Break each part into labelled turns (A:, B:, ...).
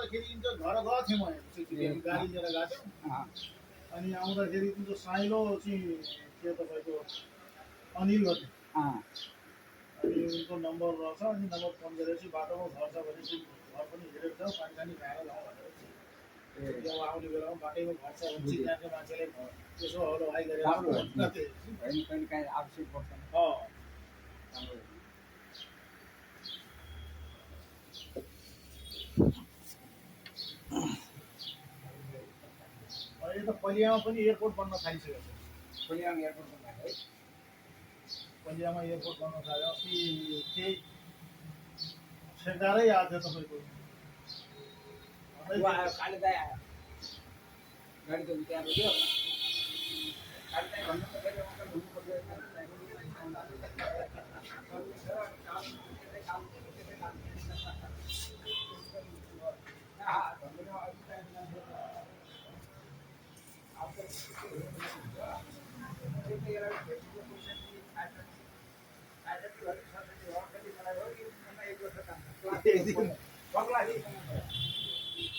A: आउँदाखेरि त्यो घर गएको थिएँ म गाडी लिएर गएको थिएँ अनि आउँदाखेरि त्यो साइलो चाहिँ के तपाईँको अनिल भन्ने अनि उनको नम्बर रहेछ अनि नम्बर फोन गरेर चाहिँ बाटोमा घर छ भने चाहिँ घर पनि हेरेर जाऊ पानी सानी खाएर जाउँ भनेर चाहिँ आउने बेलामा बाटैमा घर छ भने चाहिँ त्यहाँको मान्छेले यसो हलो हाई गरेर
B: आवश्यक पर्छ
A: अहिले त पलियामा पनि एयरपोर्ट बन्न थालिसकेको छ
B: पलियामा एयरपोर्ट बन्द है
A: पलियामा एयरपोर्ट बन्न थाल्यो अस्ति केही ठेकारै आएको थियो तपाईँको
B: काले दाइ आयो गाडी त त्यहाँ रोक्यो काले दाइ भन्नु त फेरि अङ्कल हुनुपर्छ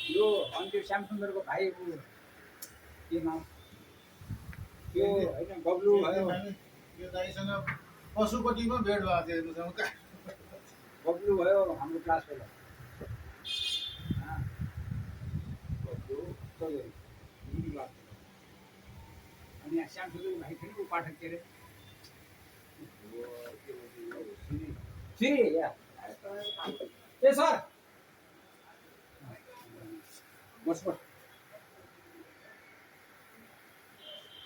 B: यो अनि त्यो श्यामसुन्दरको भाइ के नाम त्यो होइन बब्लु भयो
A: यो दाइसँग पशुपतिमा भेट भएको थियो हेर्नुहोस्
B: बब्लु भयो हाम्रो क्लास फेलो अनि यहाँ श्यामसुन्दरको भाइ फेरि को पाठक के अरे श्री या ए सर बस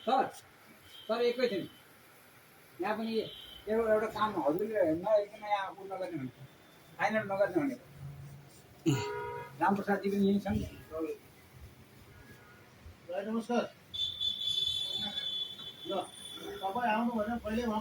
B: सर सर एकैछिन यहाँ पनि एउटा काम हजुरले नहेरिकन यहाँ उ नगर्ने भनेको फाइनल नगर्ने भनेको रामप्रसादजी पनि यहीँ छन्
A: नमस्कार ल तपाईँ आउनु भने पहिल्यै म